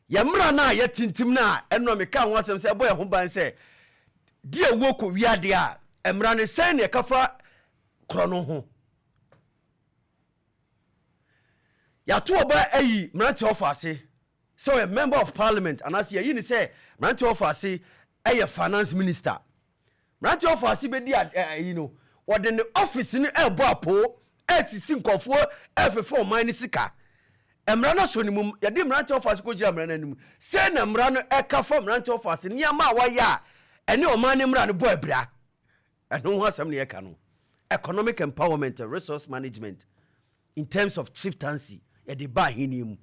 Yamra na yetintim na eno meka ho asem se boy ho ban se die wo ko wiade a emra ne sen ne kafa krono ho ya to oba ayi mranti office so a member of parliament and as ye ni say mranti office aye finance minister mranti office be di you know what the office ni ebo apo asisi nkofo efefo man ni sika emra na so ni mum ye di mranti office ko gira mra na nim say na mra no eka fo mranti office ni ama wa ya ene o man ni mra no bo abira eno ho asem ne ye ka no economic empowerment and resource management in terms of chieftaincy ye de ba hini mu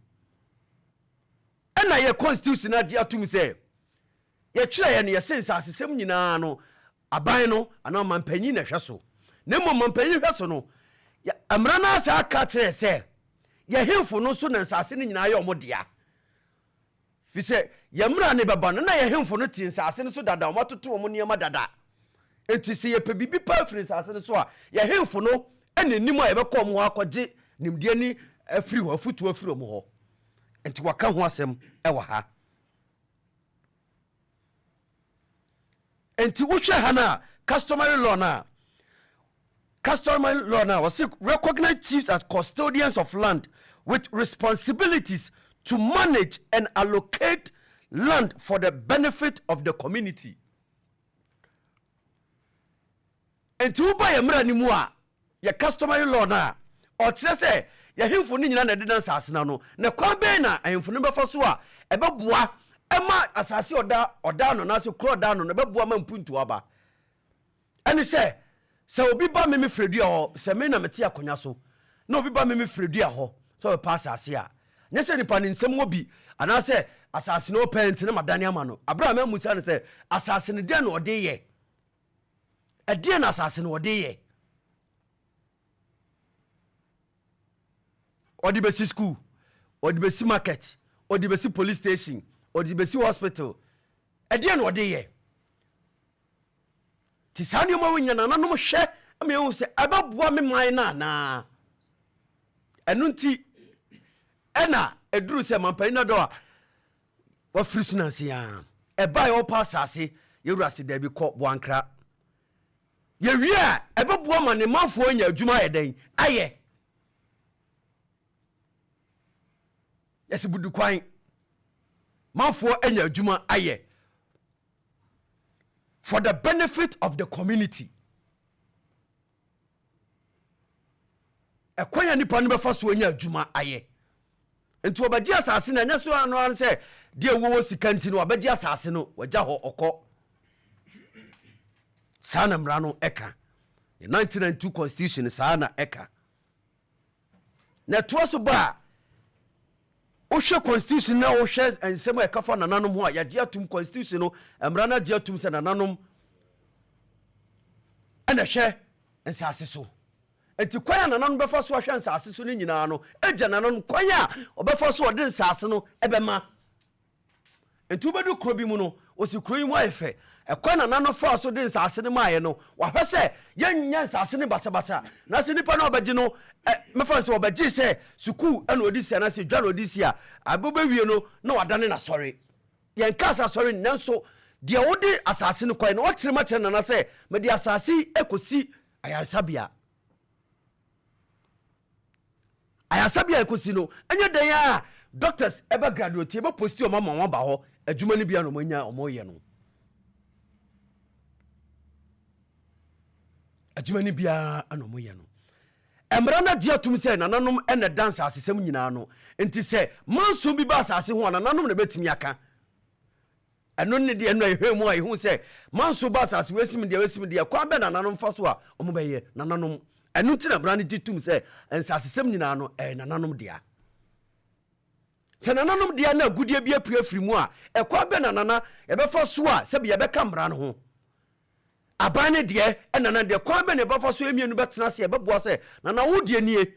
ena ye constitution na dia tum say ye twere ye ne ye sense asesem nyina no aban no ana mampanyi na hweso na mo mampanyi hweso no ya amra na asa aka kire say ye hemfo no so na nsase ne nyina ye omodea fi say ye mra ne baba no na ye hemfo no ti nsase no so dada omatoto omo niema dada enti se ye pe bibi pa free nsase no so a ye hemfo no enenim a ye be kom ho akogye nimde ni afiri ho afutu afiri omo ho enti waka ho asem e wa ha enti wo hwe ha na customary law na was recognize chiefs as custodians of land with responsibilities to manage and allocate land for the benefit of the community. Enti wo ba ye mra ni mu a ye customary law na o kire se ye hemfo ni nyina na de dansa asena no na kwa be na hemfo no befa so a e beboa ema asase oda no na se kro oda no na beboa ma mpuntu aba eni se obi ba me fredi ho se me na meti akonya so na obi ba me fredi ho so be pass ase a nye se nipa ni nsem obi ana se asase no pent na madane ama no abra ma musa ne se asase ne de na ode ye ade na asase no ode ye odi be si school odi be si market odi be si police station odi be si hospital ade na ode ye ti sani mo winya na nanom hwe me hu se ababoa me man na enu nti ena eduru se mampan na do a wa frisunansi ya e ba yo pass ase ye wurase da bi ko boankra ye wi a ababoa ma ne manfo nya adwuma ye den aye yesi budu kwan manfo anya adwuma aye for the benefit of the community. Ekwanya nipa no befa so anya adwuma aye. Enti obaji asase na nya so anu an se de wo sikanti no obaji asase no wagya ho okọ. Sana mra no eka. The 1992 constitution sana eka. Na to so ba o hwe constitution na o hwe ensem e kafa nananom ho a yagye atum constitution no emra na gye atum se nananom ana hwe ensase so enti kwanya nananom befa so hwe ensase so ni nyina no eje nananom kwanya obefa so ode ensase no ebema enti obedu kro bi mu no osi kro yi mu ayefe ekwa nananom fa so de ensase ne maaye no wa hwe se yenya ensase ne basabasa na se nipa na obagye no mefa so obagye se suku ana odisi na se dwan odisi a abobewie no na wadane na sori yen kasa sori nanso de wode asase ne kwai no o kire ma kire na se me de asase ekosi ayasabia ekosi no enye den ya doctors ebe graduate ebe posti o mama won ba ho adwuma ni bia no manya omoye no adwuma ni bia anomoye no emra na dia tum se nananom ene dance asesem nyina no enti se manso bi ba asase ho nananom na betimi aka eno ne de eno ehwemu a ehu se manso ba asase wesim de kwa be nananom fa so a omo be ye nananom eno ti na bra ne ditum se ensasesem nyina no nananom dia se nananom dia na agudie bi apirafiri mu a kwa be nanana e be fa so a se be ye be kamra no ho abane de enana de kwa be ne bafa so emienu betena se beboa se na wo de nie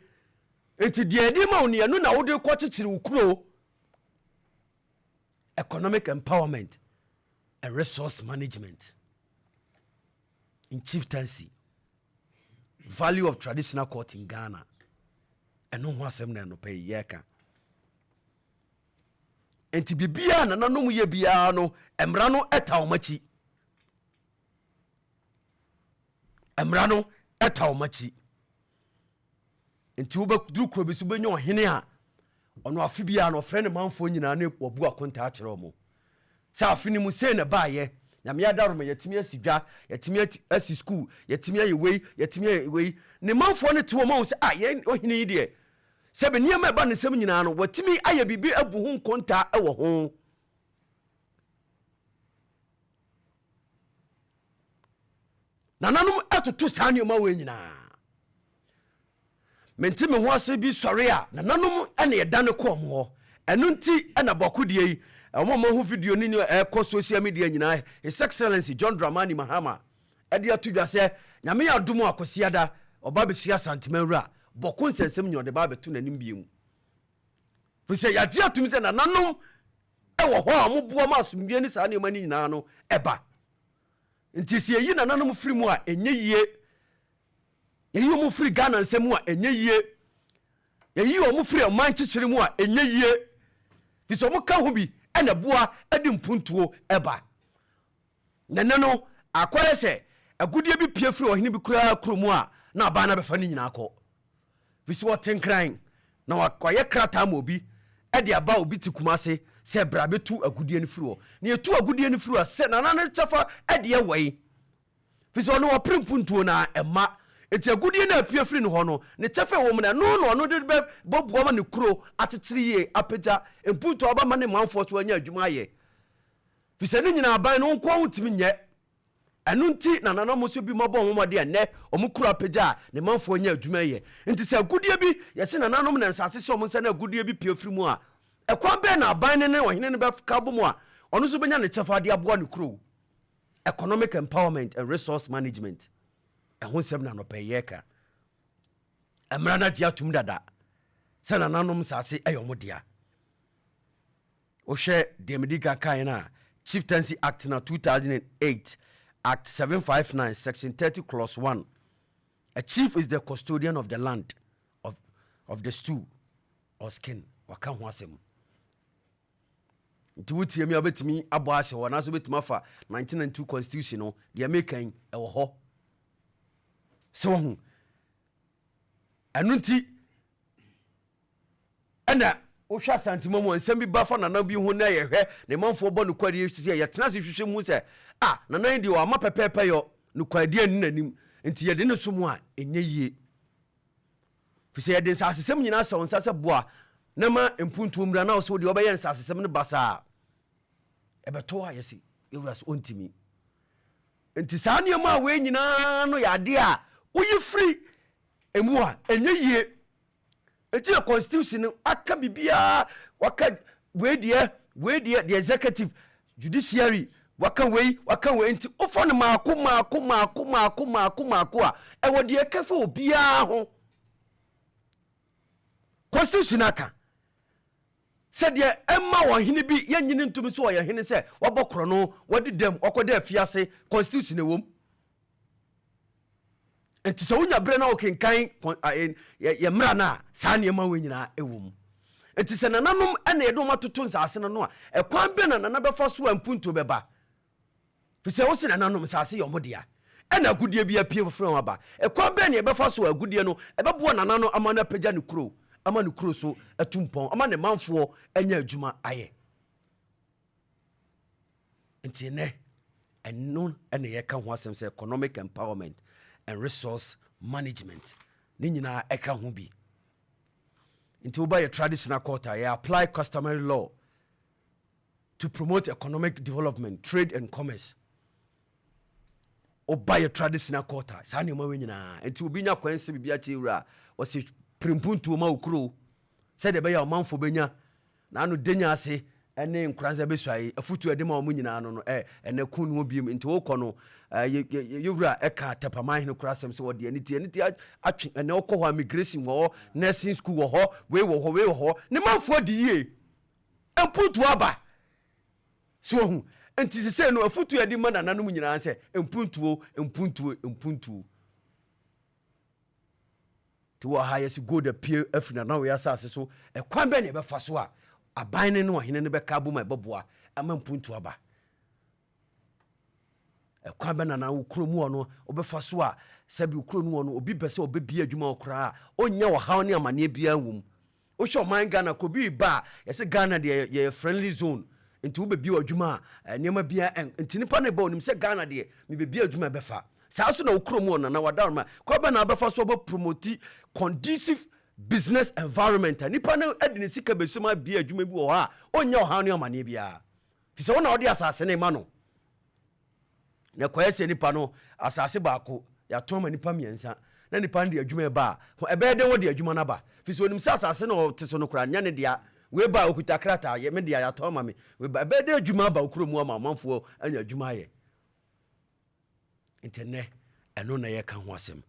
enti de di ma oni anu na wo de ko chichiri ukuro. Economic empowerment and resource management in chieftaincy, value of traditional court in Ghana, and no one asem na no pay yeka enti bibia nananom ye bia no emra no eta omachi emra no eta omachi enti wo beduru kuro bi so benyo hene a ono afi bia no frɛ ne manfo nyina ne obu akonta a kyerɛ mo sa afini mu sei na baaye nyame adaroma yetimi asidwa yetimi asi school yetimi ayewei yetimi ayewei ne manfo ne to mo se ye ohene yi de se be niam eba ne sem nyina no watimi aye bibi abu hu konta e wo ho nananom atoto saa ne ma we nyina menti me ho ase bi sɔre a nananom ene yɛdane kɔ mo ho ɛno nti ɛna bɔkodie yi ɔmo ho video ni ɛkɔ social media nyina His Excellency John Dramani Mahama ɛde atodwa sɛ nyame yɛ adom akosiada ɔba be hyia santemanwura bɔko nsɛnsɛm nyina ɔde ba beto nanim biemu fi sɛ yɛgye atom sɛ nananom ɛwɔ hɔ a mo boa ma asomdwe ne saa ne ma ni nyina no ɛba nti sɛ yi nananom firi mu a ɛnyɛ yie yɛyi ɔmo firi Ghana nsɛm mu a ɛnyɛ yie yɛyi ɔmo firi ɔman kyekyere mu a ɛnyɛ yie fi sɛ ɔmo ka ho bi ɛna boa ɛde mpuntuo ɛba nene no akɔyɛ sɛ agudie bi pie firi ɔhene bi kura kuromu a na aba na bɛfa ne nyina akɔ fi sɛ wɔtenkran na wakɔyɛ krataa ma obi ɛde aba obi te kuma ase sɛ bra bɛtu agudie no firi hɔ na yɛtu agudie no firi hɔ sɛ nana ne kyɛfa ɛde ɛwɔi fi sɛ ɔno wɔpere mpuntuo na ɛma enti agudie na apue firi no hɔ no ne kyɛfa wɔ mu na no de bɔboa ma ne kuro atetere yie apagya mpuntuo aba ma ne manfoɔ so anya adwuma ayɛ fi sɛ ne nyina aban no nko ho timi nyɛ ɛno nti na nananom so bi mabɔ homɔde ɛnɛ ɔmo kuro apagya a ne manfoɔ anya adwuma ayɛ nti sɛ agudie bi yɛse nananom na nsase hyɛ ɔmo nsa na agudie bi pue firi mu a ɛkwan bɛɛ na aban ne ɔhene no bɛka bɔ mu a ɔno so bɛnya ne kyɛfa de aboa ne kuro economic empowerment and resource management ɛho nsɛm na nɔpɛ yɛka ɛmmara no gye atom dada sɛ nananom sase ɛyɛ ɔmo dea wohwɛ deɛ medi ka kae no a Chieftaincy Act na 2008 Act 759 Section 30 Clause 1 a chief is the custodian of the land of the stew or skin waka ho asɛm nti wotie mi a wobɛtumi abɔ ahyɛ hɔ naso wobɛtumi afa 1992 constitution no deɛ mekan ɛwɔ hɔ sɛ wɔho ɛno nti ɛna wohwɛ asantima mu nsɛm bi ba fa nana bi ho na yɛhwɛ ne manfoɔ bɔ no kwadeɛ sɛ yɛtena se hwehwɛ mu sɛ nana yi deɛ wɔ ama pɛpɛɛpɛ yɔ no kwadeɛ ani nanim nti yɛde ne so mu a ɛnyɛ yie fi sɛ yɛde nsasesɛm nyinaa sɛ wo nsa sɛ boa na ma mpuntuo mmura na wo sɛ wodeɛ wɔbɛyɛ nsasesɛm no basaa ɛbɛtɔ a yɛsi yɛwura sɛ ɔntimi nti saa nneɛma a wei nyinaa no yɛ ade a woyi firi emu a ɛnyɛ yie enti yɛ constitution no aka bibiaa waka wei deɛ the executive judiciary waka wei nti wofa no maako a ɛwɔ deɛ ɛka sɛ obiaa ho constitution aka sɛdeɛ ɛma wɔhene bi yɛnyini ntumi so wɔyɛ hene sɛ wɔbɔ korɔ no wɔde dɛm wɔkɔda afiase constitution ɛwom nti sɛ wonya berɛ na wokenkan yɛ mmara no a saa nneɛma wɔ nyinaa ɛwom nti sɛ nananom ɛna yɛde wɔn atoto nsase no a ɛkwan bɛ na nana bɛfa so a mpuntuo bɛba fi sɛ wo se nananom nsase yɛ ɔmo dea ɛna agudie bi apue foforɔ wɔn aba ɛkwan bɛ na yɛbɛfa so a agudie no ɛbɛboa nana no ama no apagya ne kuro ama ne kuro so atumpɔn ama ne manfoɔ anya adwuma ayɛ nti nɛ ɛno ɛna yɛka ho asɛm sɛ economic empowerment and resource management ne nyinaa ɛka ho bi nti woba yɛ traditional court a yɛ apply customary law to promote economic development, trade and commerce woba yɛ traditional court a saa nneɛma wei nyinaa nti obi nya kwan sɛ biribi akyɛ wura a wɔsɛ primpuntuo ma okuro sɛdeɛ ɛbɛyɛ ɔmanfo bɛnya na ano denya ase ɛne nkoranza bɛsuae afutu ɛde ma ɔmo nyinaa no ɛnɛ kun no biem nti wokɔ no yɛwura ɛka tapama hene kora asɛm sɛ wɔde ɛne ti atwe ɛnɛ wokɔ hɔ immigration wɔ hɔ nursing school wɔ hɔ wei wɔ hɔ ne manfoɔ de yie mpuntuo aba so hu nti sɛ no afutu ɛde ma nananom nyinaa sɛ mpuntuo to wɔ ha yɛsi gold apue afiri na wɔ asase so ɛkwan bɛ ne ɛbɛfa so a aban ne no hene ne bɛka bo ma bɛboa ama mpuntu aba ekwa bɛ na wo kromu ono obɛfa so a sɛbi wo kromu ono obi bɛsɛ obɛbia adwuma okra onya wo haw ne amane bia nwum wo hwe man Ghana ko bi ba yɛse Ghana de ye friendly zone nti wo bɛbia adwuma niam bia nti nipa ne ba onim sɛ Ghana de me bɛbia adwuma bɛfa saa so na wo kromu ono na wada ma kwa bɛ na bɛfa so obɛ promote conducive business environment nipa ne adi ne sika bɛsuma bia adwuma bi wo ha onya wo haw ne amane bia fi sɛ wo na ɔde asase ne ma no na kwaya se nipa no asase baako ya toma nipa miensa na nipa ndi adwuma ba ebe de wo de adwuma na ba fi so onim sa asase na o te so no kra nya ne dia we ba okuta krata ye me dia ya toma me we ba ebe de adwuma ba okro mu ama manfo anya adwuma ye intene eno na ye ka ho asem